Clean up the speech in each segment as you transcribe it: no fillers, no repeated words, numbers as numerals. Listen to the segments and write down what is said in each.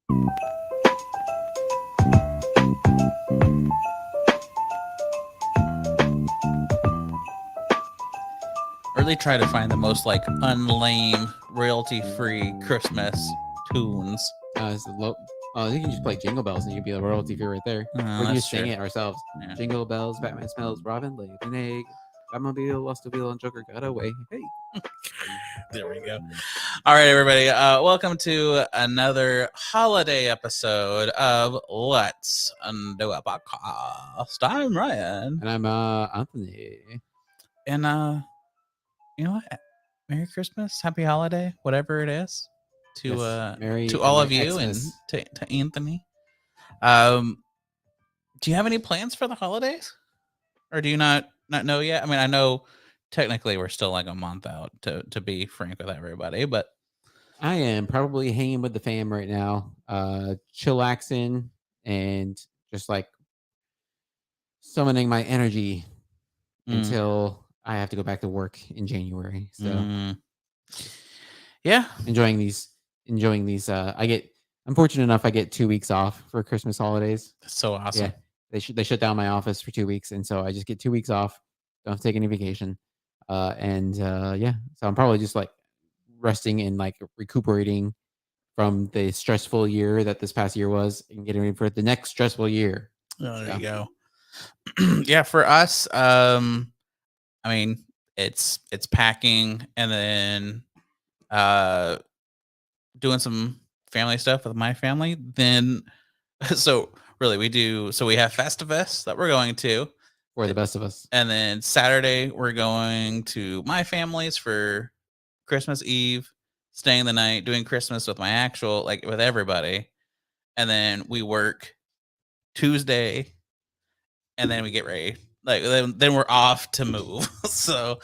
Really try to find the most like unlame, royalty-free Christmas tunes. You can just play Jingle Bells and you can be a royalty free right there. We can That's just sing true. it ourselves. Yeah. Jingle bells, Batman smells, Robin laid an egg. Batmobile lost a wheel and Joker got away. Hey. There we go. All right, everybody. Welcome to another holiday episode of Let's Do a Podcast. I'm Ryan. And I'm Anthony. And you know what? Merry Christmas, Happy Holiday, whatever it is, to Merry to all of you Xmas. and to Anthony. Do you have any plans for the holidays, or do you not know yet? I mean, I know technically we're still like a month out, to be frank with everybody, but I am probably hanging with the fam right now, chillaxing and just like summoning my energy until I have to go back to work in January. So yeah, enjoying these. I'm fortunate enough I get 2 weeks off for Christmas holidays. that's so awesome. Yeah, they shut down my office for 2 weeks, and so I just get 2 weeks off. Don't have to take any vacation, yeah. So I'm probably just like resting and like recuperating from the stressful year that this past year was, and getting ready for the next stressful year. Oh, there you go. Yeah, for us, I mean, it's packing and then doing some family stuff with my family. Then, so really, we have Festivus that we're going to For the best of us. and then Saturday we're going to my family's for Christmas Eve, staying the night, doing Christmas with my actual, like, with everybody, and then we work Tuesday, and then we get ready. Like, then we're off to move. So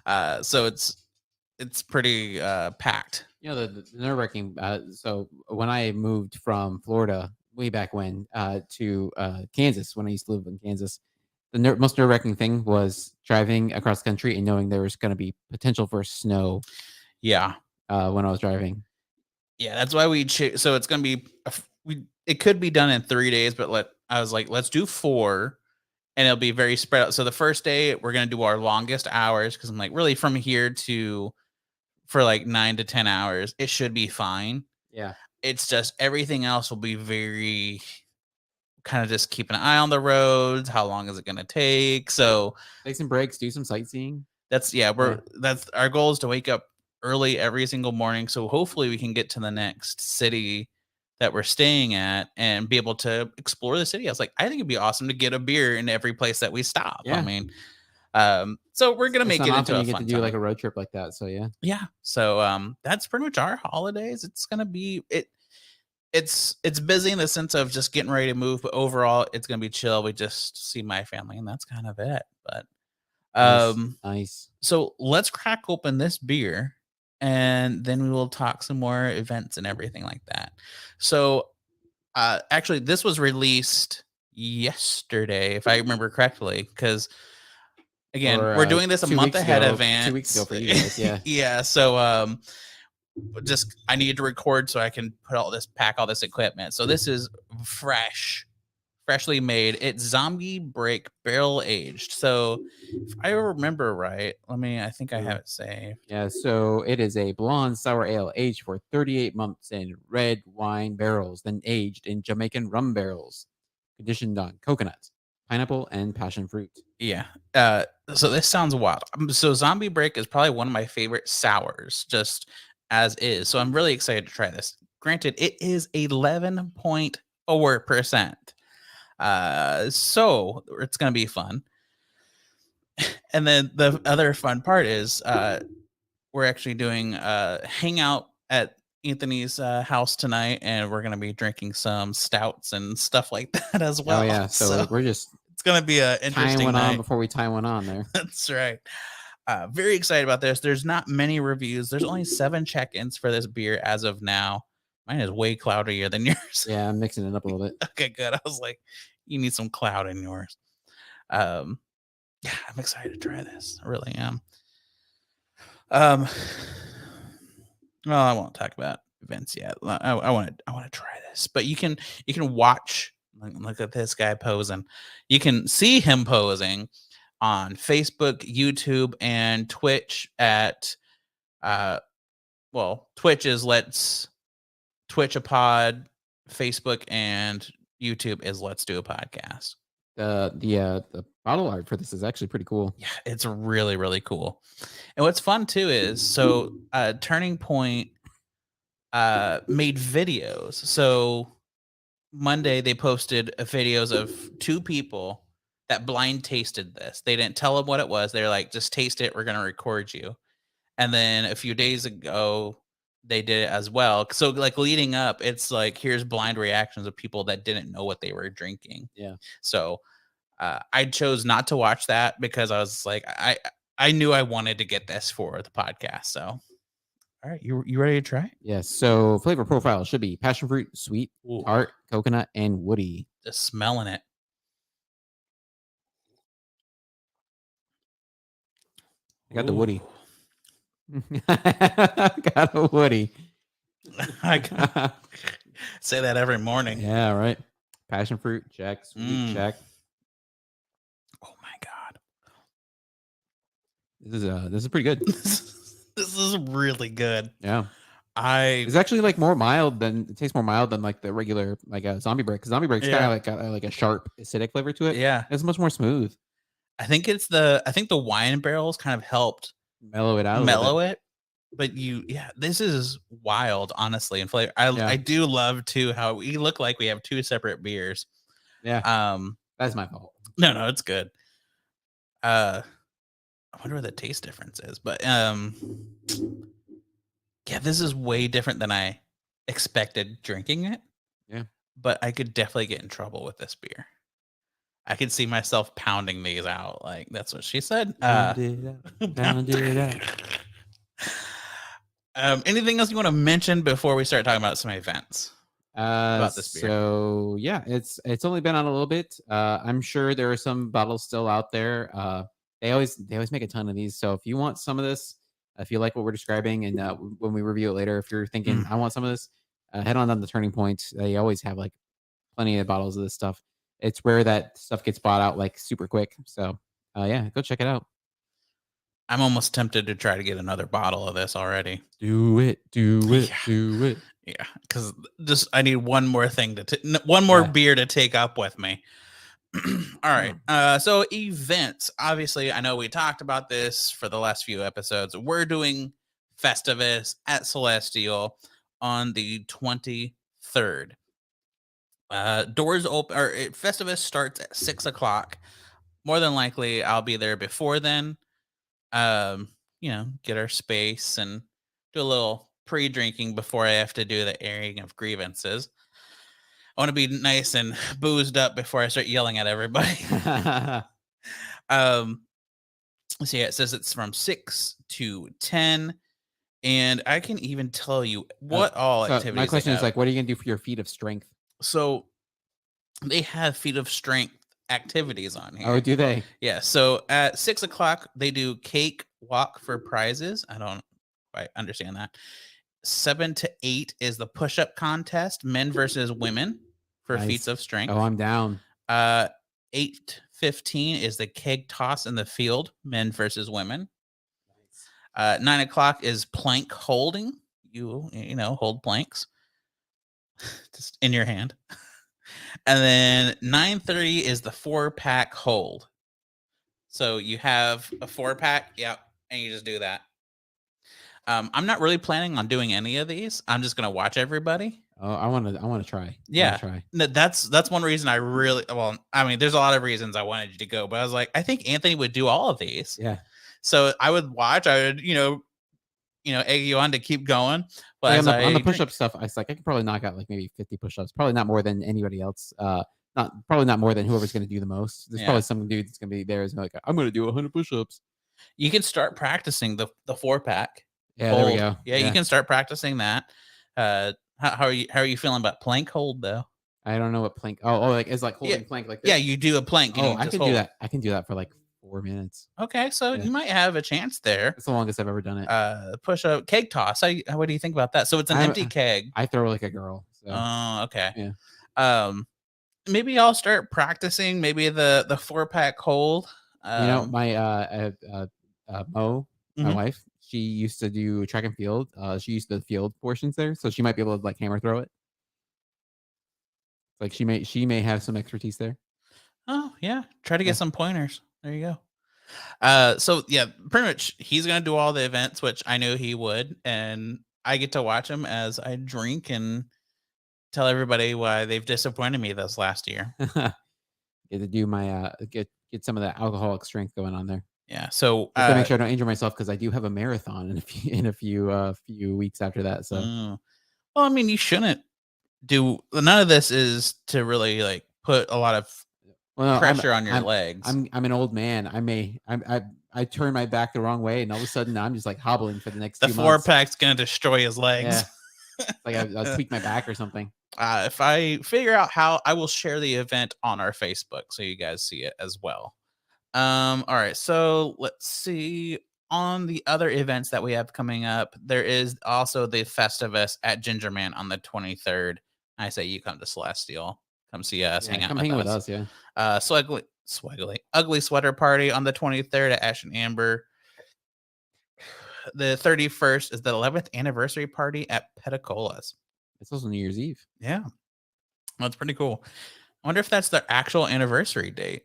it's pretty packed. You know, the nerve-wracking. So when I moved from Florida way back when to Kansas, when I used to live in Kansas, the most nerve-wracking thing was driving across the country and knowing there was going to be potential for snow. Yeah. When I was driving. Yeah, that's why so it's gonna be it could be done in 3 days, but I was like, let's do 4, and it'll be very spread out. So the first day we're gonna do our longest hours, because I'm like, really, from here to for like 9 to 10 hours, it should be fine. Yeah. It's just everything else will be very kind of just keep an eye on the roads. How long is it gonna take? So take some breaks, do some sightseeing. That's our goal, is to wake up early every single morning. So hopefully we can get to the next city that we're staying at and be able to explore the city. I was like, I think it'd be awesome to get a beer in every place that we stop. Yeah. I mean, so we're gonna make it into a you get fun to do time. like a road trip like that. So yeah. Yeah. So that's pretty much our holidays. It's gonna be it's busy in the sense of just getting ready to move, but overall it's gonna be chill. We just see my family, and that's kind of it. But nice. So let's crack open this beer, and then we will talk some more events and everything like that. So actually, this was released yesterday, if I remember correctly, because again, we're doing this a month ahead of advance. 2 weeks ago for you guys, yeah. Yeah. So just I needed to record so I can pack all this equipment. So this is freshly made. It's Zombie Break barrel aged. So if I remember right, I think I have it saved. Yeah, so it is a blonde sour ale aged for 38 months in red wine barrels, then aged in Jamaican rum barrels, conditioned on coconut, pineapple, and passion fruit. Yeah. So this sounds wild. So Zombie Break is probably one of my favorite sours, just as is. So I'm really excited to try this. Granted, it is 11.4%. So it's gonna be fun. And then the other fun part is we're actually doing a hangout at Anthony's house tonight, and we're gonna be drinking some stouts and stuff like that as well. Oh yeah, so we're just it's gonna be a interesting tying one night. on before we tie one on there. That's right. Very excited about this. There's not many reviews. There's only 7 check-ins for this beer as of now. Mine is way cloudier than yours. Yeah, I'm mixing it up a little bit. Okay, good. I was like, you need some cloud in yours. Yeah, I'm excited to try this. I really am. Well, I won't talk about events yet. I want to try this, but you can watch. Look at this guy posing. You can see him posing on Facebook, YouTube, and Twitch at Twitch is Let's Twitch a Pod, Facebook and YouTube is Let's Do a Podcast. The bottle art for this is actually pretty cool. Yeah, it's really, really cool. And what's fun too is Turning Point made videos. So Monday they posted videos of 2 people that blind tasted this. They didn't tell them what it was. They're like, just taste it. We're gonna record you. And then a few days ago, they did it as well. So like leading up, it's like here's blind reactions of people that didn't know what they were drinking. Yeah. So I chose not to watch that because I was like, I knew I wanted to get this for the podcast. So, all right, you ready to try? Yes. So flavor profile should be passion fruit, sweet, Ooh. tart, coconut, and woody. Just smelling it. I got the woody. Got a woody. I say that every morning. Yeah, right. Passion fruit, check. Sweet, check. Oh my god, this is pretty good. This is really good. Yeah, it's actually like more mild than it tastes more mild than like the regular like a zombie break. Zombie break's kind of like got like a sharp acidic flavor to it. Yeah, it's much more smooth. I think the wine barrels kind of helped mellow it out. But this is wild, honestly, in flavor. I do love too how we look like we have 2 separate beers. Yeah. That's my fault. No, it's good. I wonder what the taste difference is, but yeah, this is way different than I expected drinking it. Yeah. But I could definitely get in trouble with this beer. I could see myself pounding these out. Like that's what she said. Pound it out. Anything else you want to mention before we start talking about some events about this beer? So yeah, it's only been on a little bit. I'm sure there are some bottles still out there. They always make a ton of these. So if you want some of this, if you like what we're describing, and when we review it later, if you're thinking I want some of this, head on down to Turning Point. They always have like plenty of bottles of this stuff. It's rare that stuff gets bought out like super quick. So yeah, go check it out. I'm almost tempted to try to get another bottle of this already. Do it. Yeah, because I need one more thing one more beer to take up with me. All right. So events. Obviously, I know we talked about this for the last few episodes. We're doing Festivus at Celestial on the 23rd. Doors open, or Festivus starts at 6:00. More than likely, I'll be there before then. Get our space and do a little pre-drinking before I have to do the airing of grievances. I want to be nice and boozed up before I start yelling at everybody. So yeah, it says it's from 6 to 10, and I can even tell you what all activities. My question is like, what are you gonna do for your feat of strength? So they have feat of strength activities on here. Oh, do they? Yeah. So at 6:00 they do cake walk for prizes. I don't quite understand that. 7 to 8 is the push-up contest, men versus women for feats of strength. Oh, I'm down. 8:15 is the keg toss in the field, men versus women. 9:00 is plank holding. You hold planks just in your hand. And then 9:30 is the 4-pack hold. So you have a 4-pack, and you just do that. I'm not really planning on doing any of these. I'm just gonna watch everybody. Oh, I want to try. Yeah, that's one reason I really. Well, I mean, there's a lot of reasons I wanted you to go, but I was like, I think Anthony would do all of these. Yeah. So I would watch. I would, egg you on to keep going. But on the push-up stuff, I was like, I could probably knock out like maybe 50 push-ups. Probably not more than anybody else. Probably not more than whoever's going to do the most. There's probably some dude that's going to be there is like, I'm going to do 100 push-ups. You can start practicing the 4-pack. Yeah, hold. There we go. Yeah, you can start practicing that. How are you feeling about plank hold though? I don't know what plank. Oh, like it's like holding plank like this. Yeah, you do a plank. I can do that. I can do that for like 4 minutes. Okay, so Yeah. you might have a chance there. That's the longest I've ever done it. Push up keg toss. What do you think about that? So it's an empty keg. I throw like a girl. So Oh, okay. yeah. Maybe I'll start practicing. Maybe the 4-pack hold. My Mo, my Mhm. wife, she used to do track and field. She used the field portions there, so she might be able to like hammer throw it. Like she may have some expertise there. Oh yeah, try to Yeah. get some pointers. There you go. So yeah, pretty much he's gonna do all the events, which I knew he would, and I get to watch him as I drink and tell everybody why they've disappointed me this last year. Get to do my get some of that alcoholic strength going on there. Yeah. So Just to make sure I don't injure myself because I do have a marathon in a few weeks after that. So well, I mean, you shouldn't do none of this is to really like put a lot of well, no, pressure on your legs. I'm an old man. I turn my back the wrong way, and all of a sudden I'm just like hobbling for the next The 2 months. 4-pack's gonna destroy his legs. Yeah. Like I tweaked my back or something. If I figure out how, I will share the event on our Facebook so you guys see it as well. All right, so let's see. On the other events that we have coming up, there is also the Festivus at Gingerman on the 23rd. I say you come to Celestial, come see us, hang out Come with hang us. with us. Yeah. Ugly Sweater Party on the 23rd at Ash and Amber. The 31st is the 11th anniversary party at Petacola's. It's also New Year's Eve. Yeah, that's pretty cool. I wonder if that's their actual anniversary date,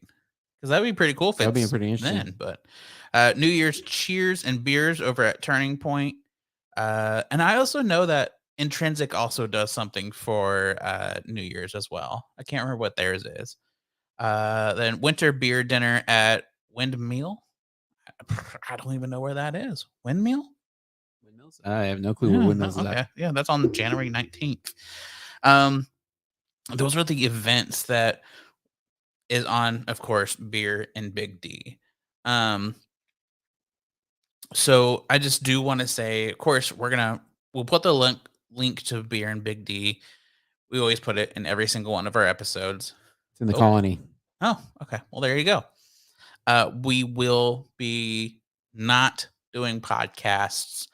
because that'd be pretty cool. That'd be pretty interesting. Then, but New Year's cheers and beers over at Turning Point, and I also know that Intrinsic also does something for New Year's as well. I can't remember what theirs is. Then winter beer dinner at Windmill. I don't even know where that is. Windmill? Windmills? I have no clue where Windmills is Okay. at. Yeah, that's on January 19th. Those are the events that is on, of course, Beer and Big D. So I just do want to say, of course, we'll put the link to Beer and Big D. We always put it in every single one of our episodes. It's in the colony. Oh, okay. Well, there you go. We will be not doing podcasts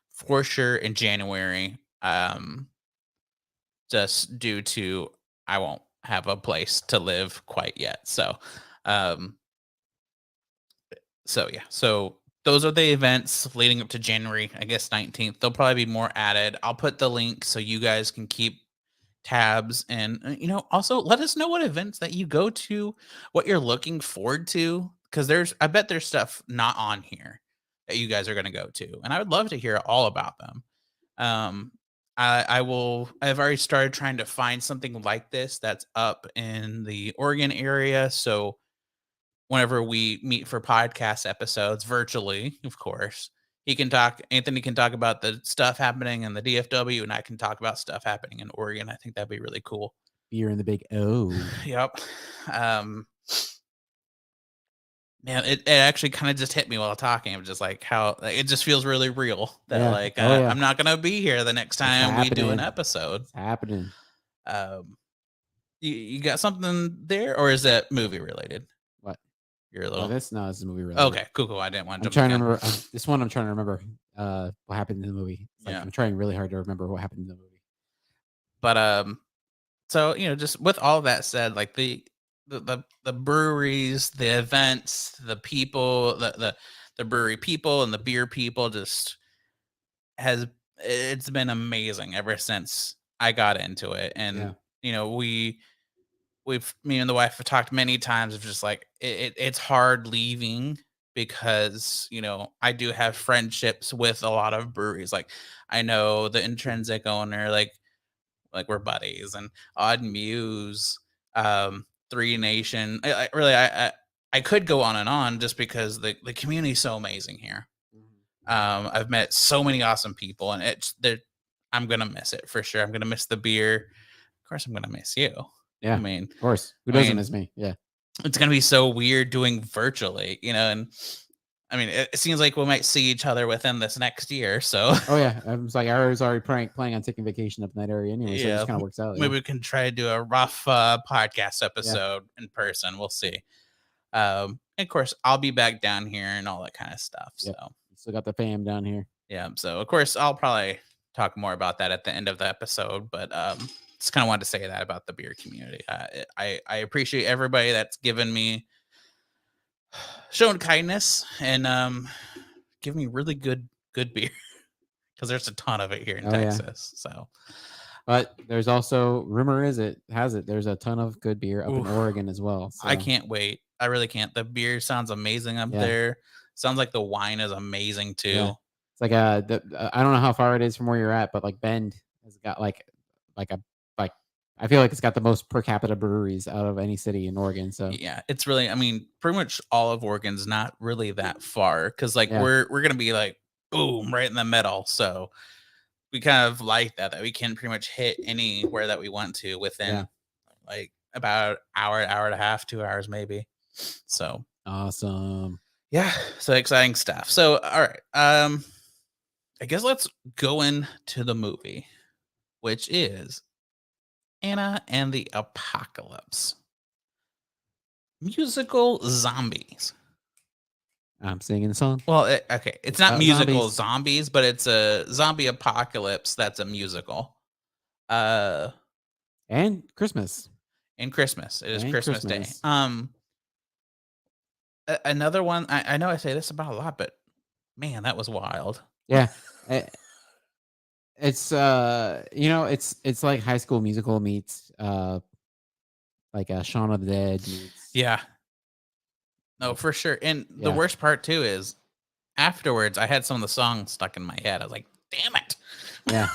for sure in January. Just due to I won't have a place to live quite yet. So yeah. So those are the events leading up to January, I guess 19th. There'll probably be more added. I'll put the link so you guys can keep tabs and also let us know what events that you go to, what you're looking forward to, because I bet there's stuff not on here that you guys are going to go to, and I would love to hear all about them. I've already started trying to find something like this that's up in the Oregon area, so whenever we meet for podcast episodes virtually, of course, Anthony can talk about the stuff happening in the DFW, and I can talk about stuff happening in Oregon. I think that'd be really cool. Beer in the Big O. Yep. Man, it actually kind of just hit me while talking. I'm just like how it just feels really real that I'm not gonna be here the next time we do an episode. It's happening. You got something there, or is that movie related? What? You're a little. This is a movie related. Okay, cool. I didn't want to. I'm trying to remember this one. I'm trying to remember what happened in the movie. I'm trying really hard to remember what happened in the movie. But so just with all that said, like the breweries, the events, the people, the brewery people and the beer people it's been amazing ever since I got into it. And me and the wife have talked many times of just like it's hard leaving because I do have friendships with a lot of breweries. Like I know the Intrinsic owner, like we're buddies, and Odd Muse, Three Nation. I could go on and on just because the community is so amazing here. I've met so many awesome people, and I'm gonna miss it for sure. I'm gonna miss the beer. Of course, I'm gonna miss you. Yeah, I mean, of course. Who doesn't miss me? Yeah, it's gonna be so weird doing virtually, and I mean, it seems like we might see each other within this next year. So, oh yeah, I was already planning on taking vacation up in that area anyway. So it just kind of works out. Maybe we can try to do a rough podcast episode in person. We'll see. of course, I'll be back down here and all that kind of stuff. So, Yep. Still got the fam down here. yeah. So, of course, I'll probably talk more about that at the end of the episode. But just kind of wanted to say that about the beer community. I appreciate everybody that's given me shown kindness and give me really good beer because there's a ton of it here in Texas. So, but there's also rumor has it there's a ton of good beer up in Oregon as well. So. I can't wait. I really can't. The beer sounds amazing up there. Sounds like the wine is amazing too. Yeah. It's like I don't know how far it is from where you're at, but like Bend has got like I feel like it's got the most per capita breweries out of any city in Oregon. So yeah, it's really, I mean, pretty much all of Oregon's not really that far because like we're gonna be like boom right in the middle. So we kind of like that we can pretty much hit anywhere that we want to within like about hour and a half, 2 hours maybe. So awesome. Yeah, so exciting stuff. So all right, I guess let's go into the movie, which is Anna and the Apocalypse. Musical zombies. I'm singing the song. Well, okay, it's not musical zombies, but it's a zombie apocalypse that's a musical. And Christmas. And Christmas. It is Christmas Day. Another one. I know I say this about a lot, but man, that was wild. Yeah. It's it's like High School Musical meets like Shaun of the Dead meets. Yeah. No, for sure. And the worst part too is afterwards I had some of the songs stuck in my head. I was like, damn it. Yeah.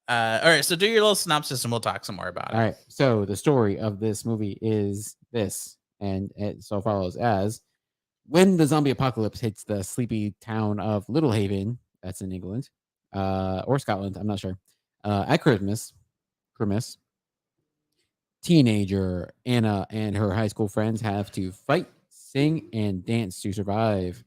All right, so do your little synopsis and we'll talk some more about it. All right. So the story of this movie is this, and it so follows as when the zombie apocalypse hits the sleepy town of Littlehaven, that's in England, or Scotland, I'm not sure. At Christmas, teenager Anna and her high school friends have to fight, sing, and dance to survive.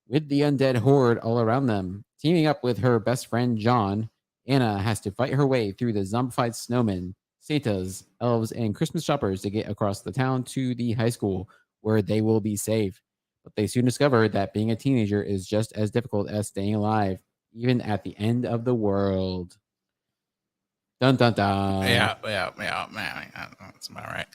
With the undead horde all around them, teaming up with her best friend John, Anna has to fight her way through the zombified snowmen, Santas, elves, and Christmas shoppers to get across the town to the high school where they will be safe. But they soon discover that being a teenager is just as difficult as staying alive, even at the end of the world. Dun dun dun. Yeah, man, that's about right.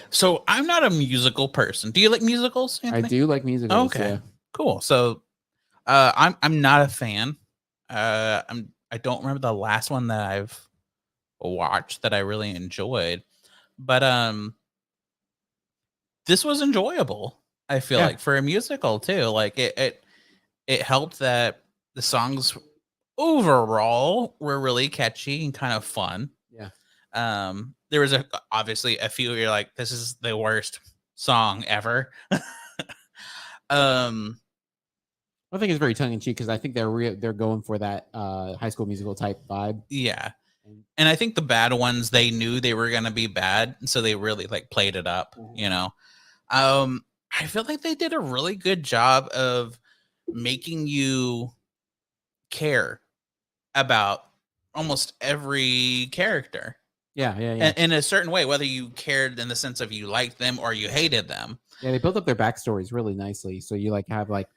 So I'm not a musical person. Do you like musicals, Anthony? I do like musicals. Okay, yeah. Cool. So, I'm not a fan. I don't remember the last one that I've watched that I really enjoyed, but this was enjoyable. I feel like for a musical too. Like it helped that the songs overall were really catchy and kind of fun. Yeah. There was obviously a few you're like, this is the worst song ever. I think it's very tongue in cheek because I think they're going for that High School Musical type vibe. Yeah, and I think the bad ones they knew they were gonna be bad, so they really like played it up. You know, I feel like they did a really good job of making you care about almost every character. Yeah. In a certain way, whether you cared in the sense of you liked them or you hated them. Yeah, they built up their backstories really nicely, so you like have like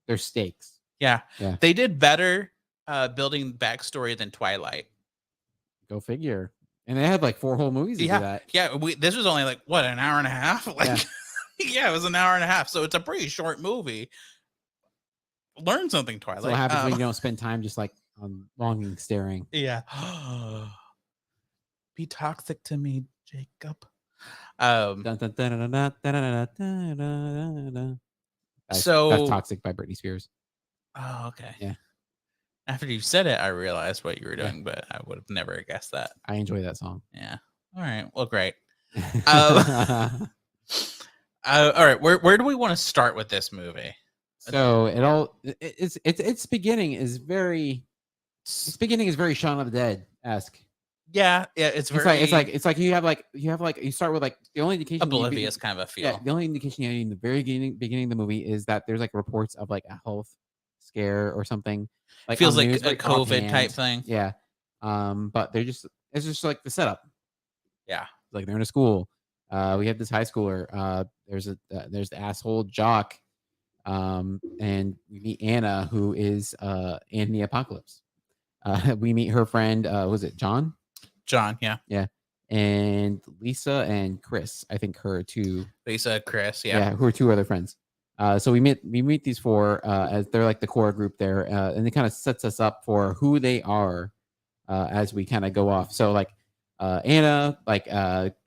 their stakes. Yeah. They did better building backstory than Twilight. Go figure. And they had like 4 whole movies to do that. Yeah, this was only like what, an hour and a half? Like yeah, it was an hour and a half, so it's a pretty short movie. Learn something, Twilight. So what happens when you don't spend time just like on longing staring? Yeah. Be toxic to me, Jacob. That's Toxic by Britney Spears. Oh, okay. Yeah. After you said it, I realized what you were doing, but I would have never guessed that. I enjoy that song. Yeah. All right. Well, great. All right. Where do we want to start with this movie? So its beginning is very Shaun of the Dead-esque. Yeah, it's like you start with like the only indication oblivious kind of a feel. Yeah, the only indication you have in the very beginning of the movie is that there's like reports of like a health scare or something. Like feels like a COVID type thing. Yeah. But it's just like the setup. Yeah. Like they're in a school. We have this high schooler. There's the asshole jock, and we meet Anna, who is in the apocalypse. We meet her friend. Was it John? John, yeah. Yeah, and Lisa and Chris. I think her two. Lisa, Chris, yeah. Yeah, who are two other friends. So we meet these four as they're like the core group there, and it kind of sets us up for who they are as we kind of go off. So like Anna, like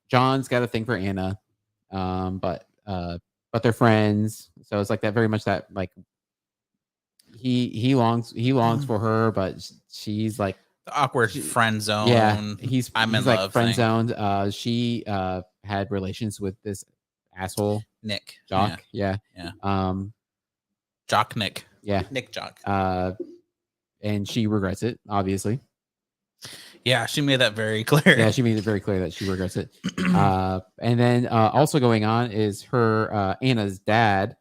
John's got a thing for Anna, but they're friends. So it's like that very much that like he longs for her, but she's like The awkward friend zone. yeah, he's I'm in like love friend thing. zoned. She had relations with this asshole Nick. Jock. Yeah. Jock Nick. Yeah. Nick Jock. And she regrets it, obviously. Yeah, she made that very clear. Yeah, she made it very clear that she regrets it. And then also going on is her Anna's dad.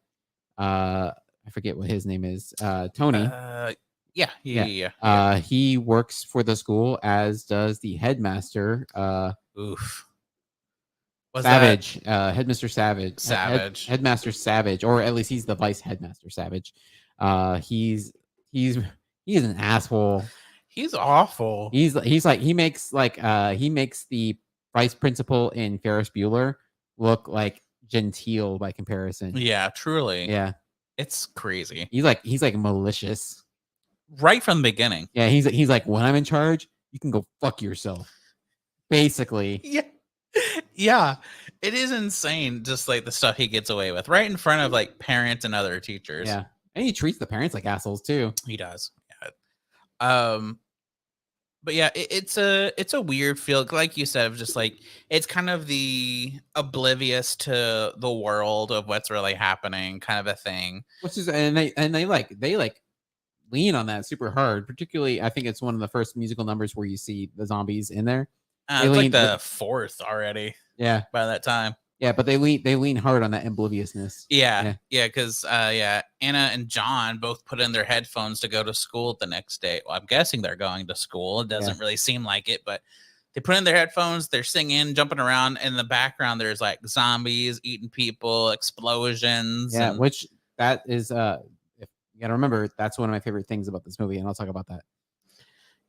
I forget what his name is. Tony. Yeah. He works for the school, as does the headmaster. Oof. Savage, Headmaster Savage. Headmaster Savage, or at least he's the vice headmaster Savage. He's an asshole. He's awful. He's like he makes the vice principal in Ferris Bueller look like genteel by comparison. Yeah, truly. Yeah, it's crazy. He's like malicious right from the beginning. Yeah, he's like, when I'm in charge, you can go fuck yourself. Basically. Yeah, it is insane. Just like the stuff he gets away with right in front of like parents and other teachers. Yeah, and he treats the parents like assholes too. He does. Yeah. But yeah, it's a weird feel, like you said, of just like it's kind of the oblivious to the world of what's really happening kind of a thing. Which is and they lean on that super hard. Particularly, I think it's one of the first musical numbers where you see the zombies in there. It's like the fourth already. Yeah, by that time. Yeah, but they lean hard on that obliviousness. Yeah, because Anna and John both put in their headphones to go to school the next day. Well, I'm guessing they're going to school. It doesn't really seem like it, but they put in their headphones. They're singing, jumping around. In the background, there's like zombies eating people, explosions. Yeah, which that is if you gotta remember, that's one of my favorite things about this movie, and I'll talk about that.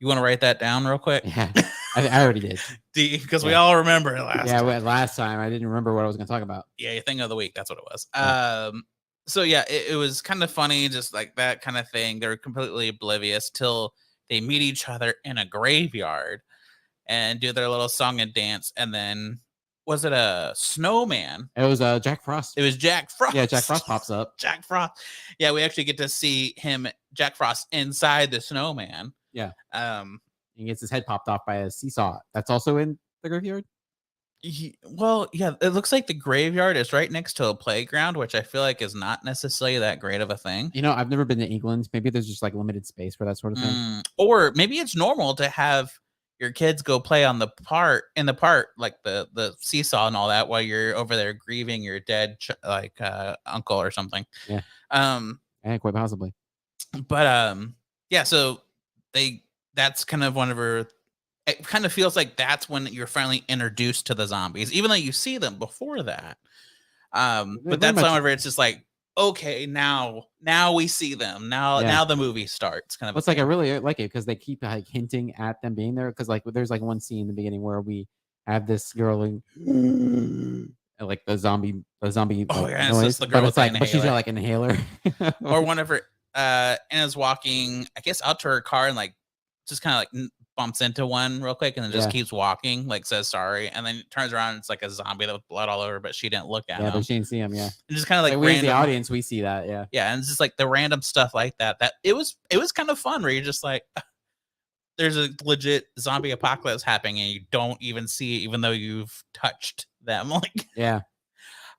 You want to write that down real quick? Yeah, I already did. Because we all remember last time. Last time I didn't remember what I was going to talk about. Yeah, your thing of the week. That's what it was. Yeah. So yeah, it was kind of funny, just like that kind of thing. They're completely oblivious till they meet each other in a graveyard and do their little song and dance. And then, was it a snowman? It was Jack Frost. It was Jack Frost. Yeah, Jack Frost pops up. Jack Frost. Yeah, we actually get to see him, Jack Frost, inside the snowman. Yeah. He gets his head popped off by a seesaw. That's also in the graveyard. It looks like the graveyard is right next to a playground, which I feel like is not necessarily that great of a thing. You know, I've never been to England. Maybe there's just like limited space for that sort of thing. Or maybe it's normal to have your kids go play on the park, like the seesaw and all that, while you're over there grieving your dead uncle or something. Yeah. Quite possibly. But so that's kind of one of her. It kind of feels like that's when you're finally introduced to the zombies, even though you see them before that. But that's whenever it's just like, okay, now we see them. Now the movie starts. Kind of. It's like I really like it because they keep like hinting at them being there. Because like there's like one scene in the beginning where we have this girl like the zombie noise, it's the but girl it's like but she's got like an inhaler. Or whenever Anna's walking, I guess, out to her car and like just kind of like bumps into one real quick and then just keeps walking, like says sorry, and then turns around and it's like a zombie with blood all over, but she didn't look at him. But she didn't see him. Yeah, and just kind of like we as the audience, we see that. And it's just like the random stuff like that it was kind of fun, where you're just like, there's a legit zombie apocalypse happening and you don't even see it, even though you've touched them. Like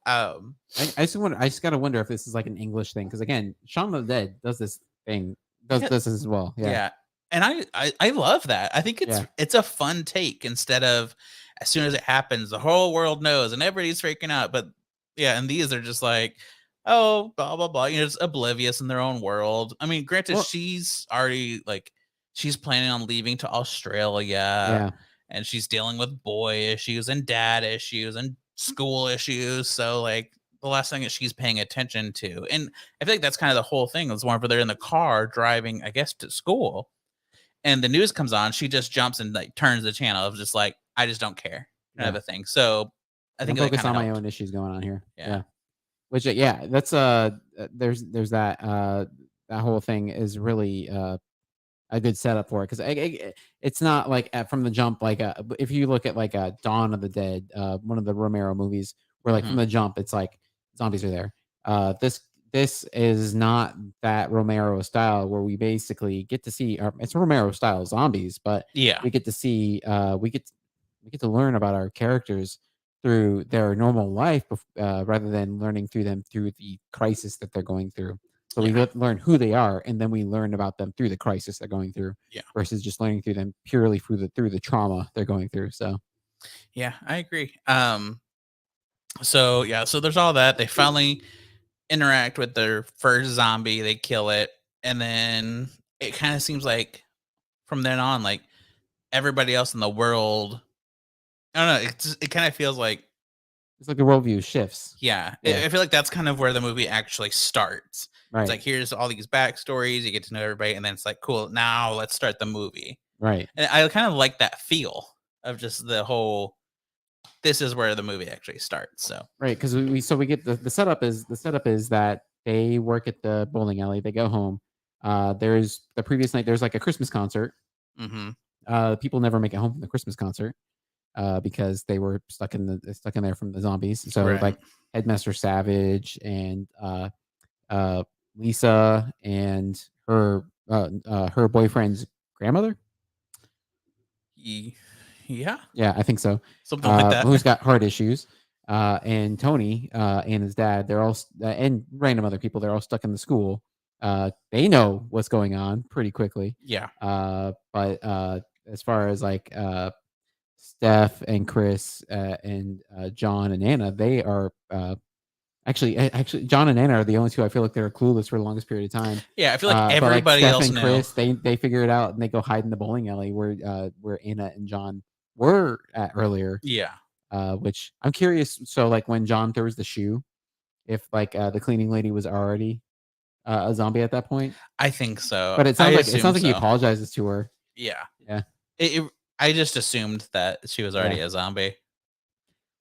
I just gotta wonder if this is like an English thing, because again, Shaun of the Dead does this thing, this as well. And I love that. I think it's a fun take, instead of as soon as it happens, the whole world knows and everybody's freaking out. But and these are just like, oh, blah, blah, blah. It's oblivious in their own world. I mean, granted, she's already she's planning on leaving to Australia. And she's dealing with boy issues and dad issues and school issues. So like the last thing that she's paying attention to, and I think that's kind of the whole thing. Is whenever they're in the car driving, I guess, to school, and the news comes on, she just jumps and like turns the channel of just like, I just don't care kind of Yeah. a thing. So I I'm think that focused kind of on my helped. own issues going on here. Yeah. Yeah. Which yeah, that's there's that that whole thing is really a good setup for it because it's not like from the jump like if you look at like Dawn of the Dead, one of the Romero movies, where like from Mhm. the jump it's like zombies are there. This is not that Romero style where we basically get to see it's Romero style zombies, but Yeah. we get to see we get to learn about our characters through their normal life rather than learning through them through the crisis that they're going through. So we Yeah. learn who they are, and then we learn about them through the crisis they're going through, Yeah. versus just learning through them purely through the trauma they're going through. So Yeah. I agree. So yeah, so there's all that. They finally interact with their first zombie, they kill it, and then it kind of seems like from then on, like everybody else in the world, I don't know, it kind of feels like, it's like the worldview shifts. yeah, Yeah, I feel like that's kind of where the movie actually starts. It's right, like here's all these backstories, you get to know everybody, and then it's like, cool, now let's start the movie. right, And I kind of like that feel of just the whole. This is where the movie actually starts. So, right. Because we get the setup is that they work at the bowling alley. They go home. There's the previous night. There's like a Christmas concert. mm-hmm. People never make it home from the Christmas concert because they were stuck in there from the zombies. So Right, like Headmaster Savage and uh, Lisa and her boyfriend's grandmother. yeah, Yeah, I think so. something like that. Who's got heart issues. And Tony and his dad, they're all and random other people. They're all stuck in the school. They know what's going on pretty quickly. Yeah, But as far as like Steph and Chris and John and Anna, they are actually John and Anna are the only two I feel like they're clueless for the longest period of time. yeah. I feel like But like everybody Steph else and knew. Chris, they figure it out and they go hide in the bowling alley where Anna and John were at earlier. Yeah, Which I'm curious. So like when John throws the shoe, if like the cleaning lady was already a zombie at that point. I think so. But I it assume sounds like he so. apologizes to her. Yeah, Yeah. I just assumed that she was Yeah. already a zombie.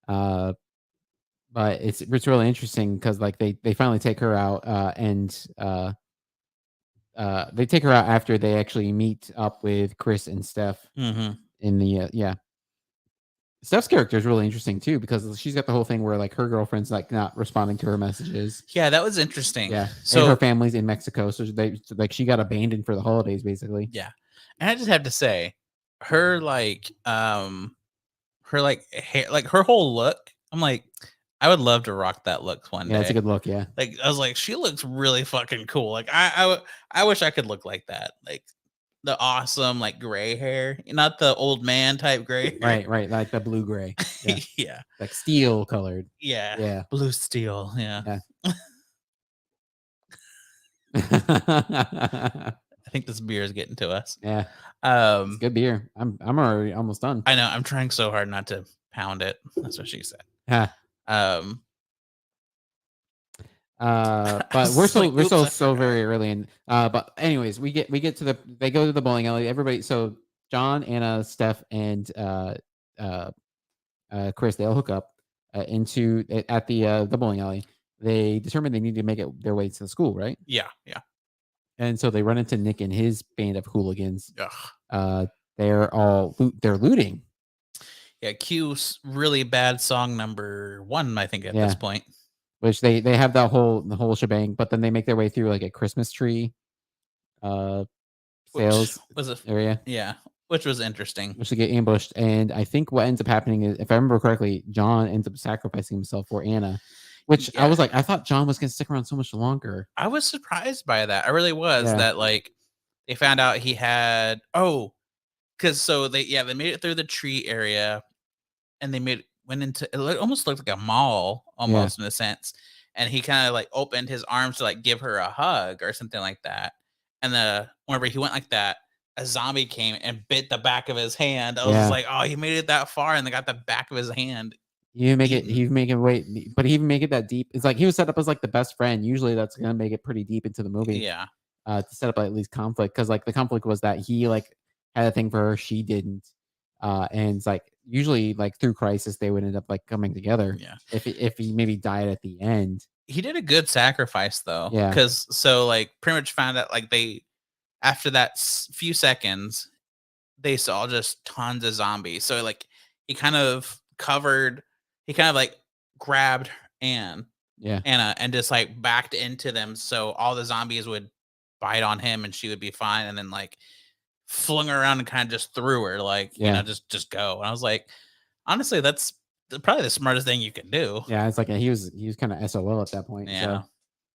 Uh, but it's really interesting because like they finally take her out and they take her out after they actually meet up with Chris and Steph Mm-hmm. in the yeah. Steph's character is really interesting too because she's got the whole thing where like her girlfriend's like not responding to her messages. Yeah, that was interesting. Yeah, and her So family's in Mexico, so like she got abandoned for the holidays basically. yeah, and I just have to say, her hair, like her whole look. I'm like, I would love to rock that look one Yeah, it's a day. good look. Yeah, Like I was like, she looks really fucking cool. Like I wish I could look like that. Like the awesome like gray hair, not the old man type gray hair. right, like the blue gray. Yeah, Yeah, like steel colored. yeah, Yeah, blue steel. Yeah, yeah. I think this beer is getting to us. Yeah, it's Um, good beer. I'm already almost done. I know I'm trying so hard not to pound it. That's what she said. Yeah. Um, I But was just like, we're oops, still I so forgot. very early in. But anyways, we get to the they go to the bowling alley. Everybody, so John, Anna, Steph, and uh, Chris, they all hook up into at the bowling alley. They determine they need to make it their way to the school, right? Yeah, yeah. And so they run into Nick and his band of hooligans. Ugh. Uh, they're looting. Yeah, Q's really bad song number 1, I think, at this Yeah, point. which they have the whole shebang, but then they make their way through like a Christmas tree uh Which sales was a area, yeah, which was interesting. which they get ambushed. And I think what ends up happening is, if I remember correctly, John ends up sacrificing himself for Anna, which I Yeah. was like, I thought John was gonna stick around so much longer. I was surprised by that. I really was Yeah, that like they found out he had because so they made it through the tree area and went into almost looked like a mall yeah, almost in a sense. And he kind of like opened his arms to like give her a hug or something like that. And whenever he went like that, a zombie came and bit the back of his hand. I was just yeah, like, oh, he made it that far and they got the back of his hand You make it. eaten. He make it wait, but he even make it that deep. It's like he was set up as like the best friend. Usually, that's gonna make it pretty deep into the movie. Yeah. To set up at least conflict, because like the conflict was that he like had a thing for her, she didn't, and it's like usually like through crisis they would end up like coming together. Yeah. If he maybe died at the end. He did a good sacrifice though. Yeah. Because so like pretty much found out like they after that few seconds they saw just tons of zombies. So like he kind of like grabbed Yeah, Anna and just like backed into them so all the zombies would bite on him and she would be fine, and then like flung her around and kind of just threw her like Yeah. just go. And I was like, honestly, that's probably the smartest thing you can do. yeah. It's like he was kind of SOL at that point. Yeah. So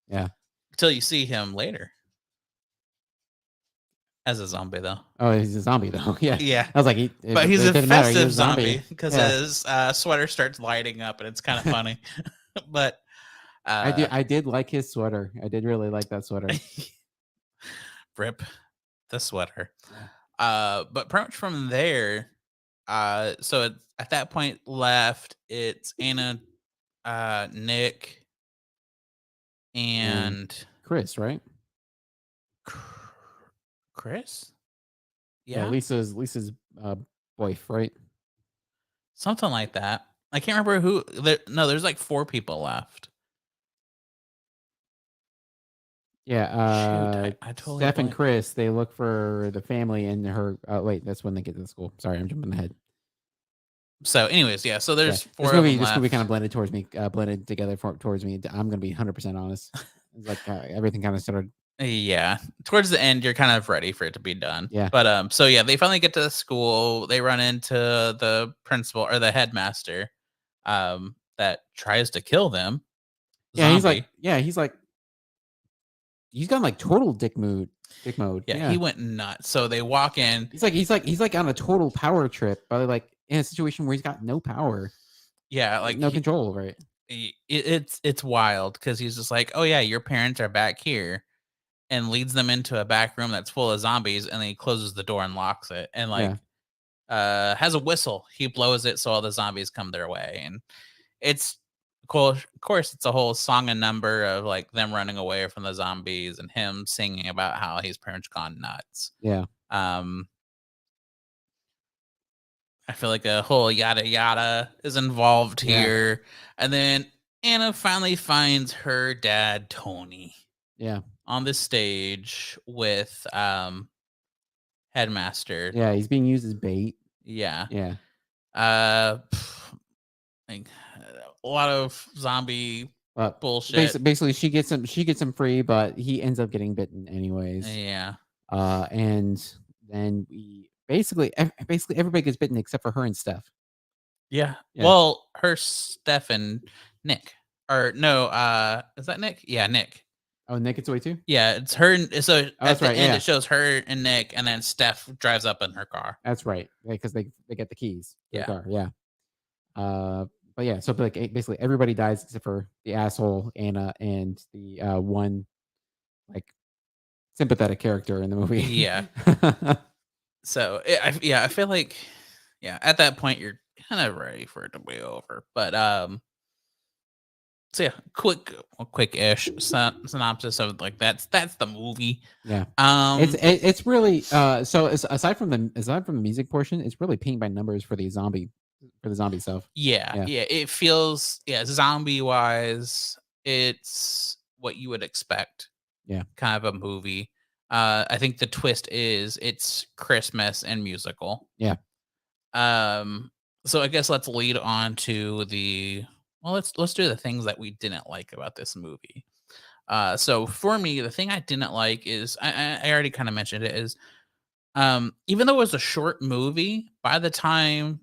yeah. Until you see him later as a zombie though. Oh, he's a zombie though. Yeah. Yeah. I was like, But he's it a didn't matter. He festive was a zombie because Yeah. his sweater starts lighting up and it's kind of funny. But I did like his sweater. I did really like that sweater. rip the sweater. Yeah. But pretty much from there, so at that point left, it's Anna, Nick, and Chris, right? Chris. Yeah, Yeah, Lisa's wife, right? something like that. I can't remember who. No, there's like 4 people left. Yeah, I totally Steph and blanked. Chris, they look for the family and her. Wait, that's when they get to the school. Sorry, I'm jumping ahead. So, anyways, yeah. So Yeah, there's 4 of them this movie left. kind of blended towards me, blended together towards me. I'm gonna be 100% honest. It's like everything kind of started. Yeah, towards the end, you're kind of ready for it to be done. Yeah. But so yeah, they finally get to the school. They run into the principal or the headmaster, that tries to kill them. Yeah, Zombie. he's gone like total dick mode. Yeah, he went nuts. So they walk in. He's like on a total power trip, but like in a situation where he's got no power. Yeah, like no control over it. It's wild because he's just like, oh yeah, your parents are back here, and leads them into a back room that's full of zombies, and then he closes the door and locks it, and like has a whistle. He blows it so all the zombies come their way, and it's cool. Of course, it's a whole song and number of like them running away from the zombies and him singing about how his parents gone nuts. Yeah. I feel like a whole yada yada is involved Yeah. here. And then Anna finally finds her dad, Tony, Yeah. on the stage with Headmaster. Yeah, he's being used as bait. Yeah. Yeah. Like, a lot of zombie bullshit. Basically, she gets him free, but he ends up getting bitten anyways. Yeah. And then we basically everybody gets bitten except for her and Steph. Yeah. Yeah. Well, her, Steph, and Nick. Or no, is that Nick? Yeah, Nick. Oh, Nick gets away too? Yeah, it's her. So at the right, end, yeah. it shows her and Nick, and then Steph drives up in her car. That's right. Because they get the keys to Yeah. the car. Yeah. But yeah, so like basically everybody dies except for the asshole Anna and the one like sympathetic character in the movie. Yeah. So I feel like at that point you're kind of ready for it to be over. But so yeah, quick-ish synopsis of like that's the movie. Yeah. It's really so aside from the music portion, it's really paint by numbers for the zombie stuff. Yeah. It feels zombie wise, it's what you would expect. Yeah. Kind of a movie. I think the twist is it's Christmas and musical. Yeah. So I guess let's lead on to let's do the things that we didn't like about this movie. So for me, the thing I didn't like is I already kind of mentioned it is even though it was a short movie, by the time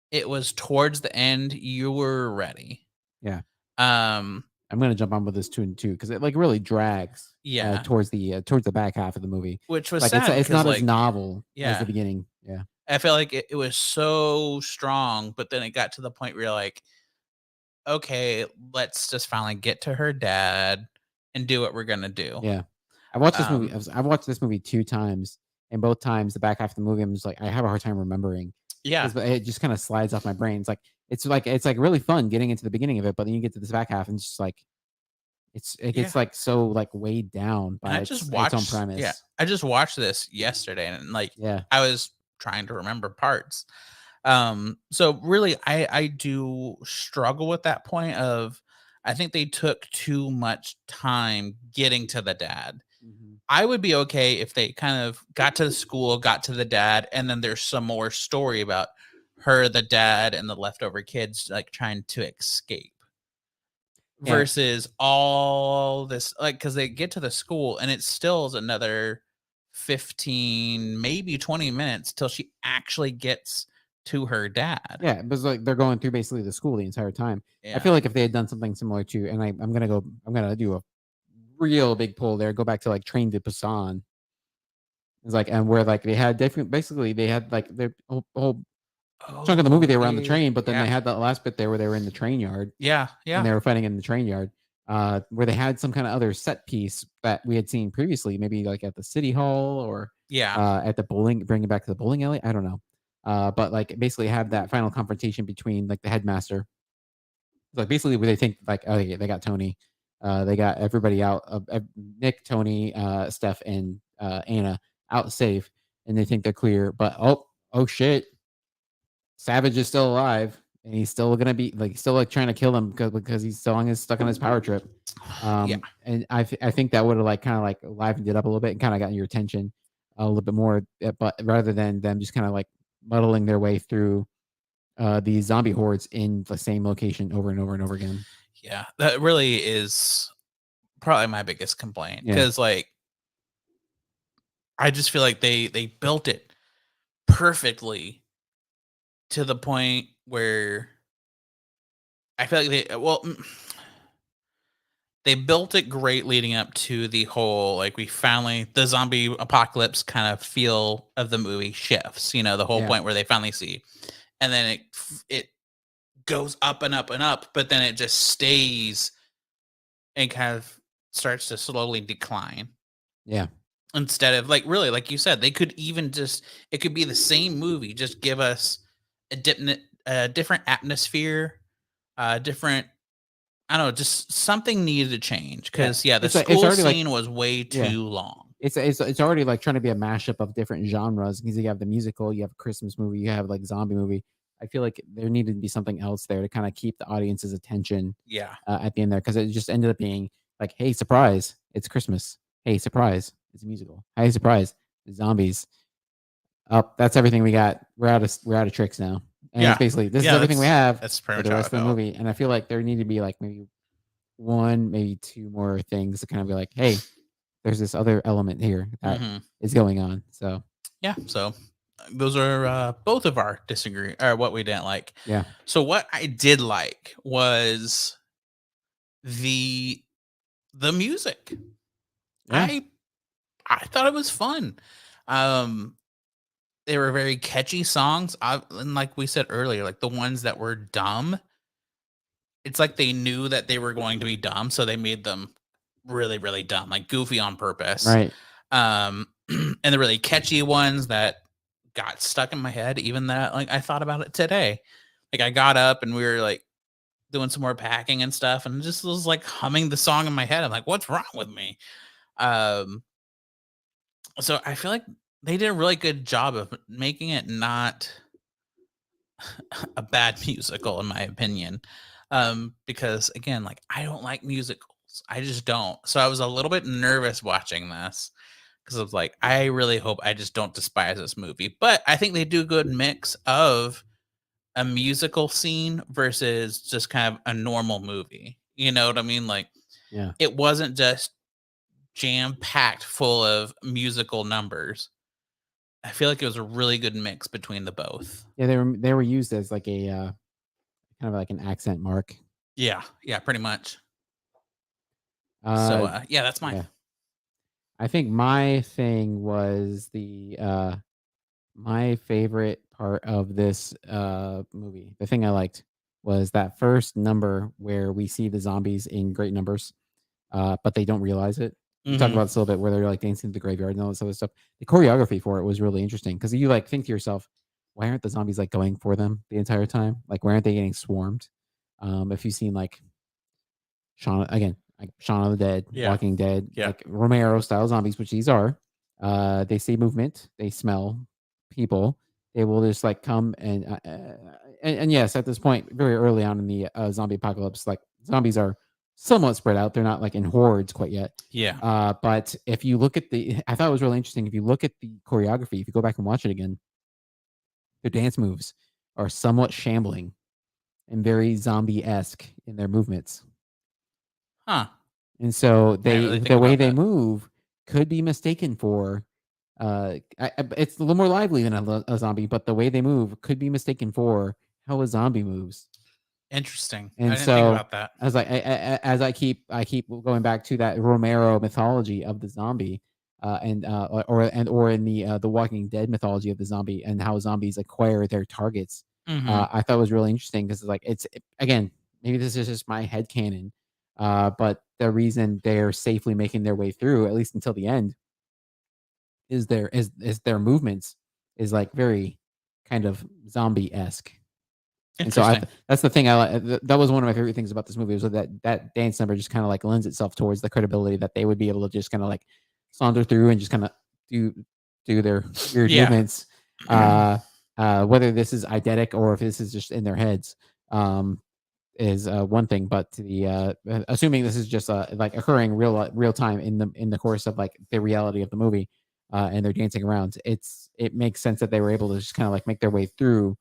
it was towards the end, you were ready. Yeah. I'm gonna jump on with this 2 and 2 because it like really drags. Yeah. Towards the back half of the movie, which was like sad it's not like, as novel as yeah. the beginning. Yeah. I feel like it was so strong, but then it got to the point where you're like, okay, let's just finally get to her dad and do what we're gonna do. Yeah. I watched this movie. I've watched this movie 2 times, and both times the back half of the movie, I'm just like, I have a hard time remembering. Yeah. It just kind of slides off my brain. It's like really fun getting into the beginning of it, but then you get to this back half and it's just like it Yeah. gets like so like weighed down And by its own premise. I just watched this yesterday and like Yeah. I was trying to remember parts. So really I do struggle with that point of I think they took too much time getting to the dad. Mhm. I would be okay if they kind of got to the school, got to the dad, and then there's some more story about her, the dad, and the leftover kids like trying to escape Yeah. versus all this like because they get to the school and it still is another 15 maybe 20 minutes till she actually gets to her dad. Yeah, but it's like they're going through basically the school the entire time. I Yeah. feel like if they had done something similar to, and I'm gonna do a real big pull there. Go back to like Train to Busan. It's like, and where like they had different, basically they had like their whole chunk of the movie Oh they were on the yeah, train, but then yeah, they had that last bit there where they were in the train yard yeah, and yeah, they were fighting in the train yard. Where they had some kind of other set piece that we had seen previously, maybe like at the city hall or yeah, at the bowling, bring it back to the bowling alley. I don't know. But like basically have that final confrontation between like the headmaster. Like basically where they think like, oh, yeah, they got Tony, they got everybody out of Nick, Tony, Steph, and Anna out safe, and they think they're clear. But oh shit, Savage is still alive, and he's still gonna be like still like trying to kill him because he's still stuck on his power trip. yeah, And I think that would have like kind of like livened it up a little bit and kind of gotten your attention a little bit more. But rather than them just kind of like muddling their way through these zombie hordes in the same location over and over and over again. yeah. That really is probably my biggest complaint Yeah, because like I just feel like they built it perfectly to the point where I feel like they built it great leading up to the whole like we finally the zombie apocalypse kind of feel of the movie shifts, the whole yeah, point where they finally see. And then it goes up and up and up, but then it just stays and kind of starts to slowly decline. yeah, Instead of like really, like you said, they could even just it could be the same movie, just give us a different atmosphere, different I don't know, just something needed to change yeah. because yeah, the It's school already like scene was way yeah. too long. It's already like trying to be a mashup of different genres because you have the musical, you have a Christmas movie, you have like zombie movie. I feel like there needed to be something else there to kind of keep the audience's attention Yeah, at the end there because it just ended up being like, hey, surprise, it's Christmas. Hey, surprise, it's a musical. Hey, surprise, it's zombies. Oh, that's everything we got. We're out of tricks now, and it's yeah, basically this is yeah. everything we have That's for pretty the much how I rest of the felt. movie. And I feel like there need to be like maybe one, maybe two more things to kind of be like, hey, there's this other element here that Hmm. is going on. So Yeah, so those are both of our disagree or what we didn't like. yeah, So what I did like was the the music. yeah, I I thought it was fun. Um, they were very catchy songs. And like we said earlier, like the ones that were dumb, it's like they knew that they were going to be dumb, so they made them really, really dumb, like goofy on purpose. right, And the really catchy ones that got stuck in my head, even that like I thought about it today. Like I got up and we were like doing some more packing and stuff, and just was like humming the song in my head. I'm like, what's wrong with me? Um, so I feel like they did a really good job of making it not a bad musical, in my opinion. Because again, like I don't like musicals. I just don't. So I was a little bit nervous watching this because I was like, I really hope I just don't despise this movie. But I think they do a good mix of a musical scene versus just kind of a normal movie. You know what I mean? Like yeah, it wasn't just jam packed full of musical numbers. I feel like it was a really good mix between the both. yeah. They were used as like a kind of like an accent mark. Yeah, yeah, pretty much. So Uh, yeah, that's mine. yeah. I think my thing was my favorite part of this movie. The thing I liked was that first number where we see the zombies in great numbers, but they don't realize it. We talked Hmm. about this a little bit where they're like dancing to the graveyard and all this other stuff. The choreography for it was really interesting because you like think to yourself, why aren't the zombies like going for them the entire time? Like, why aren't they getting swarmed? If you've seen like Shaun of the Dead, Yeah. Walking Dead, Yeah. like Romero style zombies, which these are, they see movement, they smell people, they will just like come and yes, at this point, very early on in the zombie apocalypse, like zombies are somewhat spread out. They're not like in hordes quite yet. Yeah. But if you look at I thought it was really interesting. If you look at the choreography, if you go back and watch it again, their dance moves are somewhat shambling and very zombie esque in their movements. Huh. And so Didn't really the think way about they that. move could be mistaken for it's a little more lively than a zombie, but the way they move could be mistaken for how a zombie moves. Interesting. I And didn't think so about that. as I keep going back to that Romero mythology of the zombie, or in the Walking Dead mythology of the zombie and how zombies acquire their targets, Hmm. I thought was really interesting because like again, maybe this is just my head canon, but the reason they're safely making their way through, at least until the end, is their movements is like very kind of zombie esque. And so Interesting. that's the thing that was one of my favorite things about this movie was that dance number just kind of like lends itself towards the credibility that they would be able to just kind of like saunter through and just kind of do their weird Yeah. movements, whether this is eidetic or if this is just in their heads, is one thing. But assuming this is just like occurring real time in the course of like the reality of the movie, and they're dancing around, it makes sense that they were able to just kind of like make their way through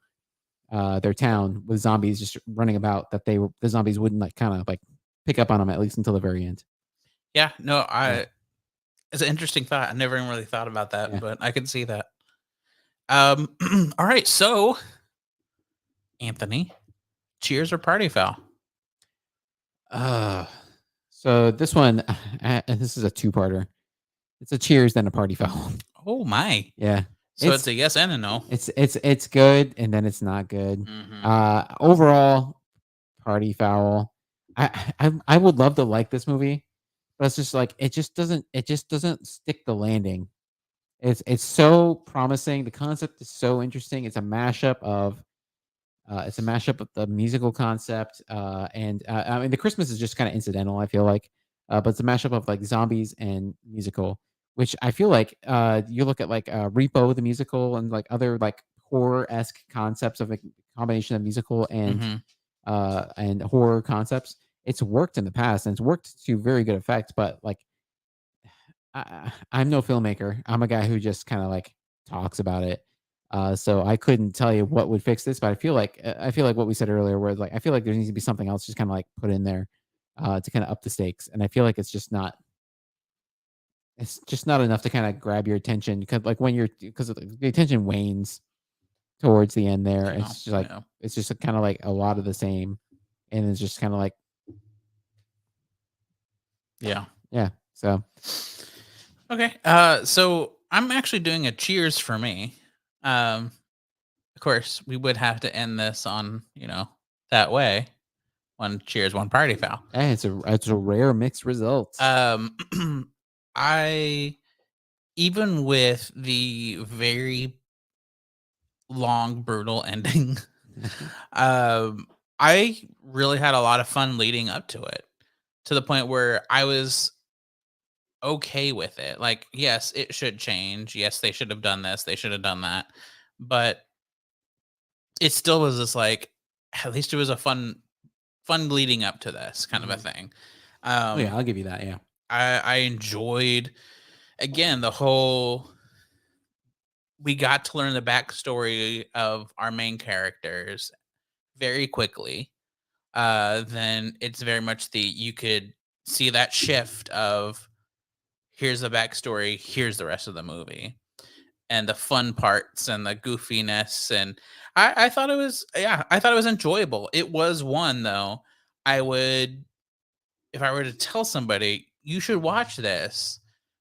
their town with zombies just running about, that the zombies wouldn't like kind of like pick up on them at least until the very end. Yeah. No, Yeah, it's an interesting thought. I never even really thought about that, yeah. but I can see that. All right. So, Anthony, cheers or party foul? Uh, so this one, this is a two-parter. It's a cheers then a party foul. Oh my. Yeah, So it's it's a yes and a no. it's good and then it's not good. Hmm. Overall, party foul. I would love to like this movie, but it's just like it just doesn't stick the landing. It's so promising. The concept is so interesting. It's a mashup of the musical concept, and I mean the Christmas is just kind of incidental. I feel like, but it's a mashup of like zombies and musical, which I feel like you look at like Repo the musical and like other like horror esque concepts of a combination of musical Hmm. and horror concepts. It's worked in the past and it's worked to very good effect, but like I'm no filmmaker. I'm a guy who just kind of like talks about it. So I couldn't tell you what would fix this, but I feel like what we said earlier, where like I feel like there needs to be something else just kind of like put in there to kind of up the stakes, and I feel like it's just not enough to kind of grab your attention because like when you're because the attention wanes towards the end there. Yeah. It's just like Yeah. it's just kind of like a lot of the same, and it's just kind of like Yeah. yeah. So Okay. So I'm actually doing a cheers for me. Of course, we would have to end this on, that way. One cheers, one party foul. it's a rare mixed result. Um, I even with the very long, brutal ending, um, I really had a lot of fun leading up to it, to the point where I was okay with it. Like, yes, it should change. Yes, they should have done this. They should have done that. But it still was just like, at least it was a fun leading up to this kind of a Mhm. thing. Oh yeah, Um, I'll give you that. Yeah. I enjoyed again the whole. We got to learn the backstory of our main characters very quickly. Then it's very much you could see that shift of here's the backstory, here's the rest of the movie, and the fun parts and the goofiness. And I thought it was, yeah, I thought it was enjoyable. It was one though. I would, if I were to tell somebody you should watch this,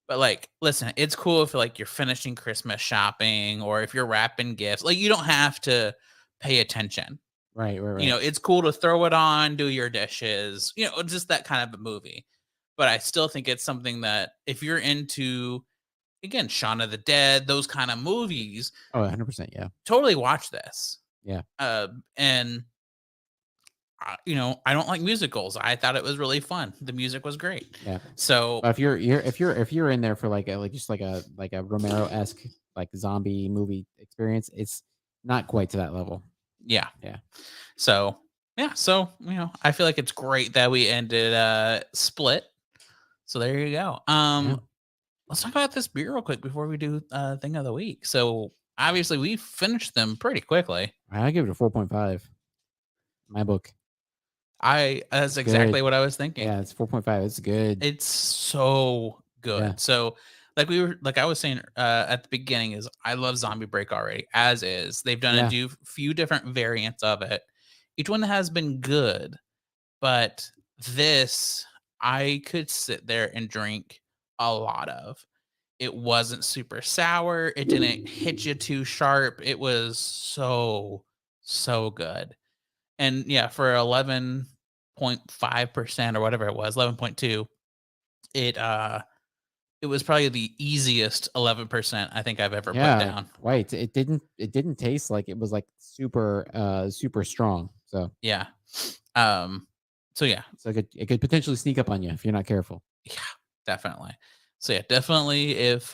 but like, listen, it's cool if like you're finishing Christmas shopping or if you're wrapping gifts. Like, you don't have to pay attention. Right, right, right. It's cool to throw it on, do your dishes, just that kind of a movie. But I still think it's something that if you're into again, Shaun of the Dead, those kind of movies, Oh, 100%. Yeah. totally watch this. Yeah. And I don't like musicals. I thought it was really fun. The music was great. Yeah. So But if you're in there for just like a Romero-esque like zombie movie experience, it's not quite to that level. yeah. Yeah. So yeah. So I feel like it's great that we ended Split. So there you go. Yeah. Let's talk about this beer real quick before we do thing of the week. So obviously we finished them pretty quickly. I give it a 4.5. My book. That's It's exactly good. what I was thinking. Yeah, it's 4.5. It's good. It's so good. Yeah. So like I was saying at the beginning is I love Zombie Break already as is. They've done Yeah. a few different variants of it. Each one has been good, but this I could sit there and drink a lot of. It wasn't super sour. It didn't hit you too sharp. It was so good. And yeah, for 11.5% or whatever it was, 11.2, it was probably the easiest 11% I think I've ever put Yeah. down. Right. It didn't taste like it was like super strong. So Yeah. So yeah, it could potentially sneak up on you if you're not careful. yeah, definitely. So yeah, definitely if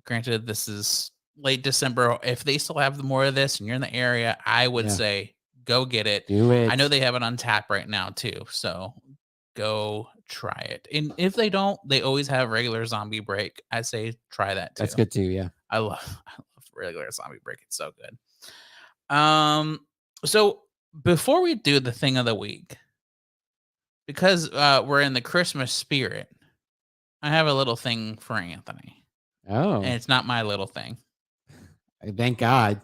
granted this is late December, if they still have more of this and you're in the area, I would Yeah. say go get it. Do it. I know they have it on tap right now too, so go try it. And if they don't, they always have regular Zombie Break. I say try that too. That's good too. Yeah. I love regular Zombie Break. It's so good. So before we do the thing of the week, because we're in the Christmas spirit, I have a little thing for Anthony. Oh, And it's not my little thing. thank God.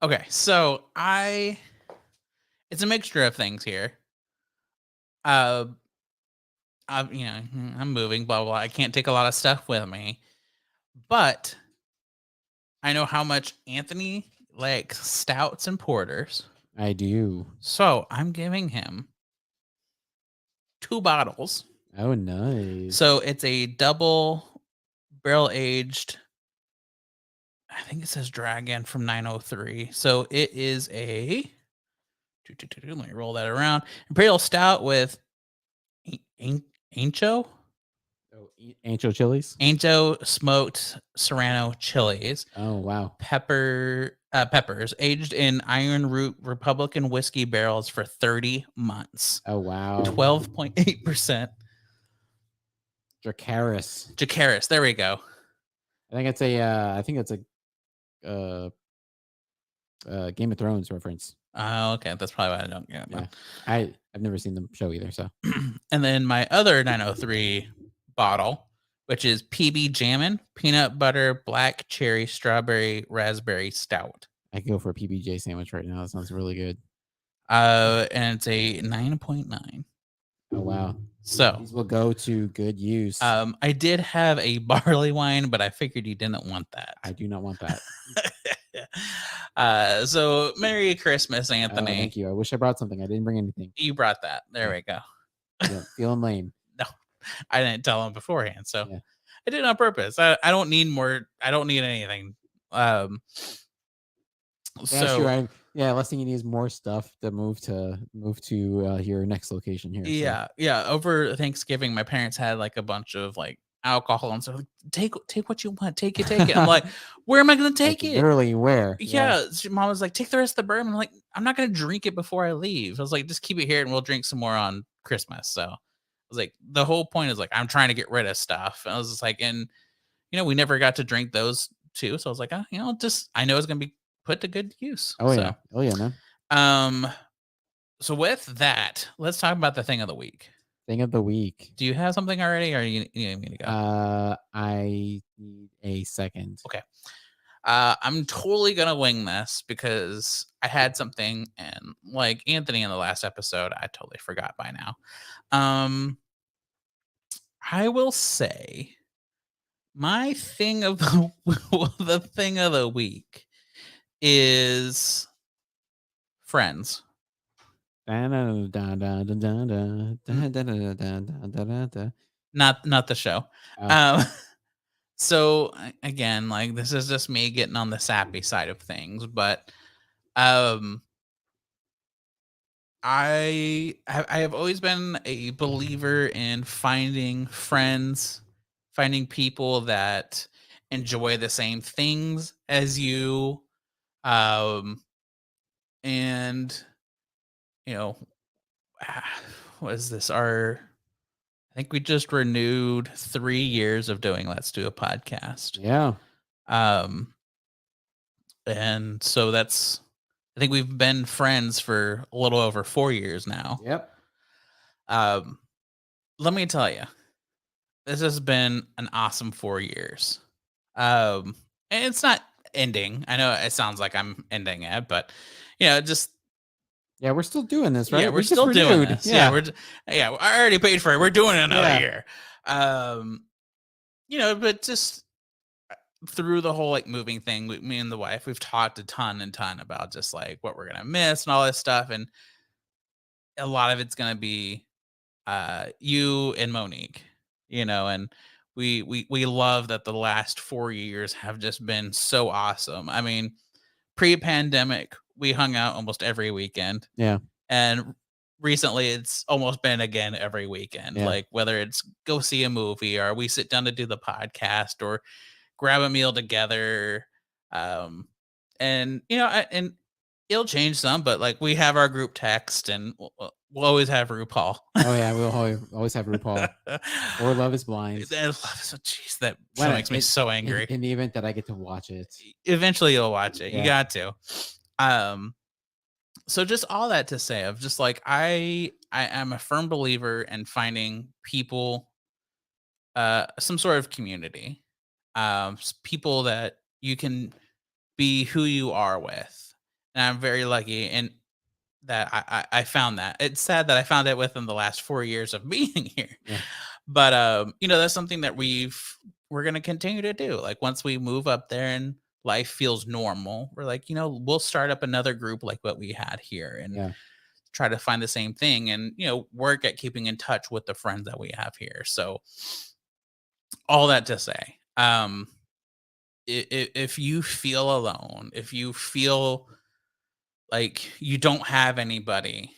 Okay, so it's a mixture of things here. Uh I'm moving, blah, blah, blah. I can't take a lot of stuff with me. But I know how much Anthony likes stouts and porters. I do. So I'm giving him 2 bottles. Oh, nice. So it's a double barrel aged, I think it says Dragon from 903. So it is a let me roll that around. Imperial stout with ancho Ancho chilies. smoked serrano chilies, Oh, wow. peppers aged in Iron Root Republican whiskey barrels for 30 months. Oh, wow. 12.8%. Dracarys. Jacaris. There we go. I think it's a Game of Thrones reference. Oh, okay. That's probably why I don't get it. Yeah. I've never seen the show either. So And then my other 903 bottle, which is PB Jammin' Peanut Butter Black Cherry Strawberry Raspberry Stout. I could go for a PBJ sandwich right now. That sounds really good. And it's a 9.9. Oh, wow. So These will go to good use. I did have a barley wine, but I figured you didn't want that. I do not want that. So Merry Christmas, Oh, Anthony. thank you. I wish I brought something. I didn't bring anything. You brought that. There we go. Yeah, feeling lame. No, I didn't tell him beforehand, so Yeah. I did it on purpose. I don't need more. I don't need anything. Yeah, So sure. Last thing you need is more stuff to move to your next location here. So. yeah. Over Thanksgiving, my parents had like a bunch of like alcohol and stuff. Like, take what you want. Take it. I'm like, where am I going to take Like, it? literally where? Yeah. Mom was like, take the rest of the bourbon. I'm like, I'm not going to drink it before I leave. I was like, just keep it here and we'll drink some more on Christmas. So I was like, the whole point is like, I'm trying to get rid of stuff. And I was just like, and we never got to drink those too. So I was like, I know it's going to be put to good use. Oh, So, yeah. Oh, yeah, man. So with that, let's talk about the thing of the week. Thing of the week. Do you have something already, or you need me to go? I need a second. Okay. I'm totally gonna wing this because I had something, and like Anthony in the last episode, I totally forgot by now. I will say my thing of the thing of the week is Friends. Not the show. Oh, Um, so again, like this is just me getting on the sappy side of things, but um I have always been a believer in finding friends, finding people that enjoy the same things as you. Um, and you know, what is this? I think we just renewed 3 years of doing Let's Do a Podcast. yeah. Um, and so that's I think we've been friends for a little over 4 years now. Yep. Um, let me tell you, this has been an awesome 4 years. And it's not ending. I know it sounds like I'm ending it, but just Yeah, we're still doing this, yeah, right? we're We just still doing renewed. this. Yeah, Yeah. yeah, I already paid for it. We're doing it another Yeah. year. Um, but just through the whole like moving thing, me and the wife, we've talked a ton about just like what we're gonna miss and all this stuff, and a lot of it's gonna be you and Monique, and we love that the last 4 years have just been so awesome. I mean, pre-pandemic, we hung out almost every weekend, Yeah. and recently it's almost been again every weekend. Yeah. Like whether it's go see a movie or we sit down to do the podcast or grab a meal together. Um, and and it'll change some, but like we have our group text, and we'll always have RuPaul. Oh yeah, we'll always have RuPaul or Love Is Blind. Jeez, that show When makes me so angry. in the event that I get to watch it. Eventually, you'll watch it. You Yeah. got to. So just all that to say, of just like I am a firm believer in finding people, some sort of community, people that you can be who you are with. And I'm very lucky and that I found that. It's sad that I found it within the last 4 years of being here. Yeah. But that's something that we're gonna continue to do. Like once we move up there and life feels normal, we're like, we'll start up another group like what we had here and Yeah. try to find the same thing and work at keeping in touch with the friends that we have here. So all that to say, if you feel alone, if you feel like you don't have anybody,